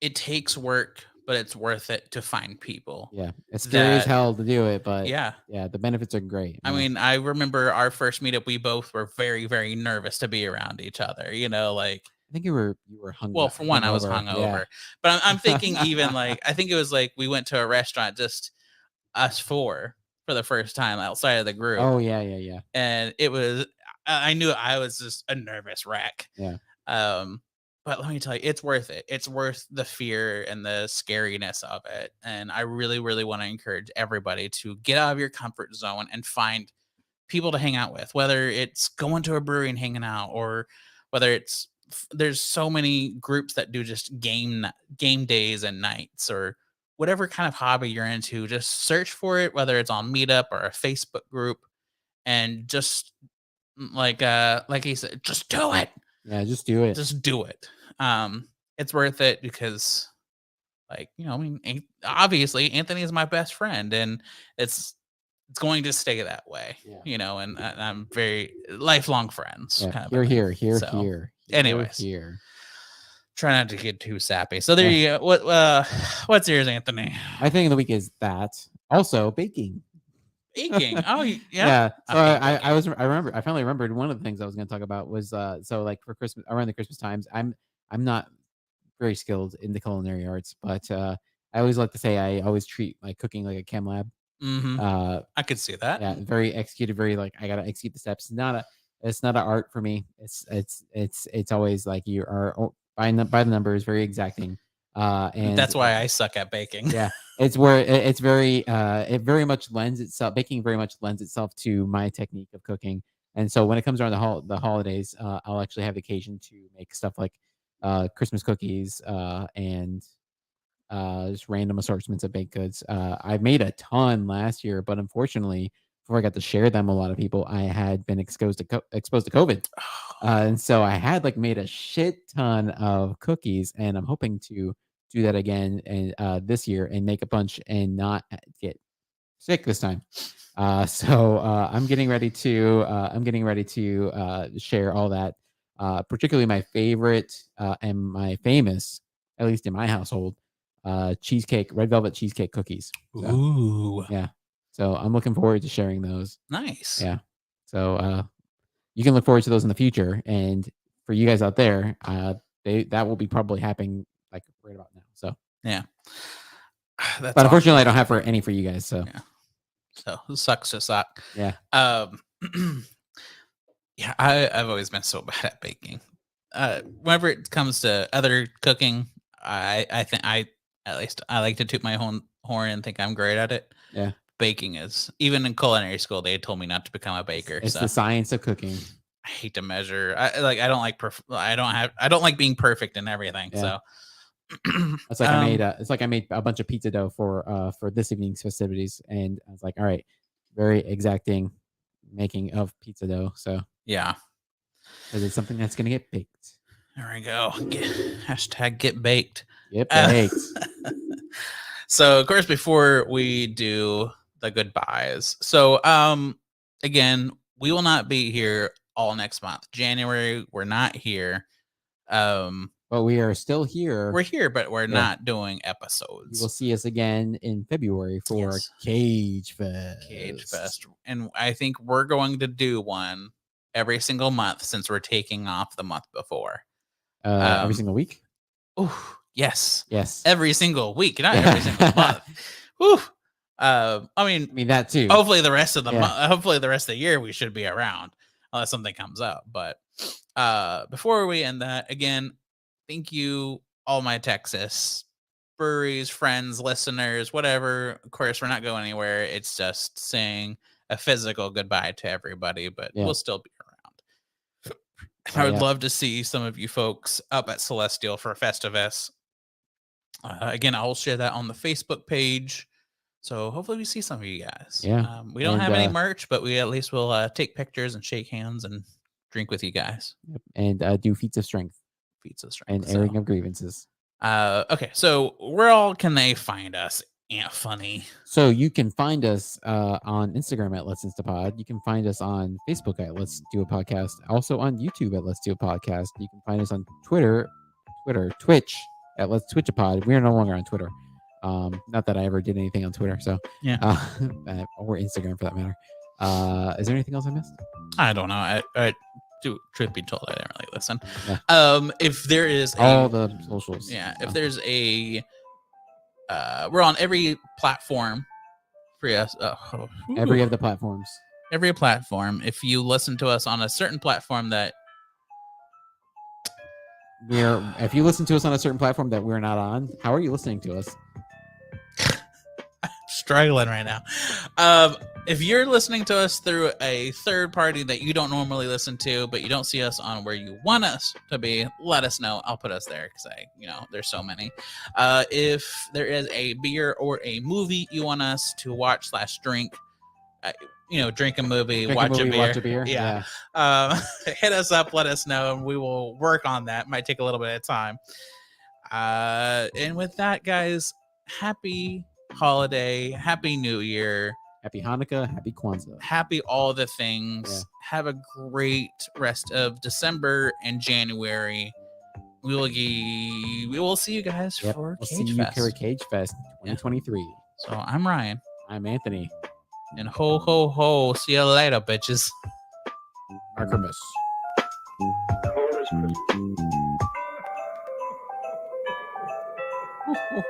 it takes work, but it's worth it to find people. Yeah. It's scary as That hell to do it, but Yeah. yeah, the benefits are great. I mean, I remember our first meetup, we both were very, very nervous to be around each other, like I think you were well, for one, I was hungover. Yeah. But I'm thinking even like I think it was like we went to a restaurant, just us four for the first time outside of the group. Oh yeah, yeah, yeah. And it was I knew I was just a nervous wreck. Yeah. But let me tell you, it's worth it. It's worth the fear and the scariness of it. And I really, really want to encourage everybody to get out of your comfort zone and find people to hang out with, whether it's going to a brewery and hanging out, or whether it's there's so many groups that do just game days and nights, or whatever kind of hobby you're into. Just search for it, whether it's on Meetup or a Facebook group, and just like he said, just do it. Yeah, just do it. Just do it. It's worth it because, like, I mean, obviously Anthony is my best friend, and it's going to stay that way. Yeah. And I'm very lifelong friends. Yeah. Kind of Here. Anyways. Here. Try not to get too sappy. So there you go. What's yours, Anthony? My thing of the week is that also baking. Baking. Oh yeah. Yeah. So I finally remembered one of the things I was going to talk about was so like for Christmas, around the Christmas times, I'm not very skilled in the culinary arts, but I always like to say I always treat my cooking like a chem lab. Mm-hmm. I could see that. Yeah, very executed, very like I gotta execute the steps. It's not an art for me. It's always like you are by the numbers, very exacting. And that's why I suck at baking. Yeah, it's where it's very it very much lends itself. Baking very much lends itself to my technique of cooking. And so when it comes around the holidays, I'll actually have the occasion to make stuff like Christmas cookies and just random assortments of baked goods. I made a ton last year, but unfortunately before I got to share them with a lot of people, I had been exposed to COVID. And so I had like made a shit ton of cookies, and I'm hoping to do that again and this year and make a bunch and not get sick this time. So I'm getting ready to share all that. Particularly my favorite and my famous, at least in my household, cheesecake, red velvet cheesecake cookies. So, Ooh, yeah. So I'm looking forward to sharing those. nice. Yeah. So you can look forward to those in the future. And for you guys out there, that will be probably happening like right about now. So Yeah. but unfortunately, I don't have any for you guys. So yeah. So it sucks to suck. yeah. Yeah, I've always been so bad at baking. Whenever it comes to other cooking, I think at least I like to toot my own horn and think I'm great at it. Yeah. Baking is, even in culinary school, they told me not to become a baker. It's the science of cooking. I hate to measure. I don't like being perfect in everything. Yeah. So it's like I made a bunch of pizza dough for this evening's festivities, and I was like, all right, very exacting making of pizza dough. So yeah, because it's something that's gonna get baked. There we go. Hashtag get baked. Get baked. So of course, before we do the goodbyes, so again, we will not be here all next month. January, we're not here. But we are still here. We're here, but we're not doing episodes. You will see us again in February for Cage Fest. Cage Fest. And I think we're going to do one every single month since we're taking off the month before. Every single week? Oh, yes. Yes. Every single week, not every single month. Whew. I mean that too. Hopefully the rest of the hopefully the rest of the year we should be around unless something comes up. But before we end that, again, thank you, all my Texas breweries, friends, listeners, whatever. Of course, we're not going anywhere. It's just saying a physical goodbye to everybody, but we'll still be around. I would love to see some of you folks up at Celestial for Festivus. Again, I'll share that on the Facebook page. So hopefully we see some of you guys. Yeah. We don't have any merch, but we at least will take pictures and shake hands and drink with you guys. And do feats of strength. Feats of strength. And airing of grievances. Okay, so where all can they find us, Aunt Funny? So you can find us on Instagram at Let's Instapod. You can find us on Facebook at Let's Do a Podcast. Also on YouTube at Let's Do a Podcast. You can find us on Twitch at Let's Twitch a Pod. We are no longer on Twitter. Not that I ever did anything on Twitter. So yeah, or Instagram for that matter. Is there anything else I missed? I don't know. Truth be told, I didn't really listen. Yeah. If there is all the socials, if there's a, we're on every platform. For us, every of the platforms. Every platform. If you listen to us on a certain platform that if you listen to us on a certain platform that we're not on, how are you listening to us? I'm struggling right now. If you're listening to us through a third party that you don't normally listen to, but you don't see us on where you want us to be, let us know. I'll put us there because there's so many. If there is a beer or a movie you want us to watch / drink, drink a movie, watch a beer. Yeah. Hit us up, let us know, and we will work on that. Might take a little bit of time. And with that, guys, happy holiday, happy New Year. Happy Hanukkah, happy Kwanzaa. Happy all the things. Yeah. Have a great rest of December and January. We will see you guys for Cage Fest. See you for Cage Fest 2023. So I'm Ryan. I'm Anthony. And ho, ho, ho. See you later, bitches. Merry Christmas.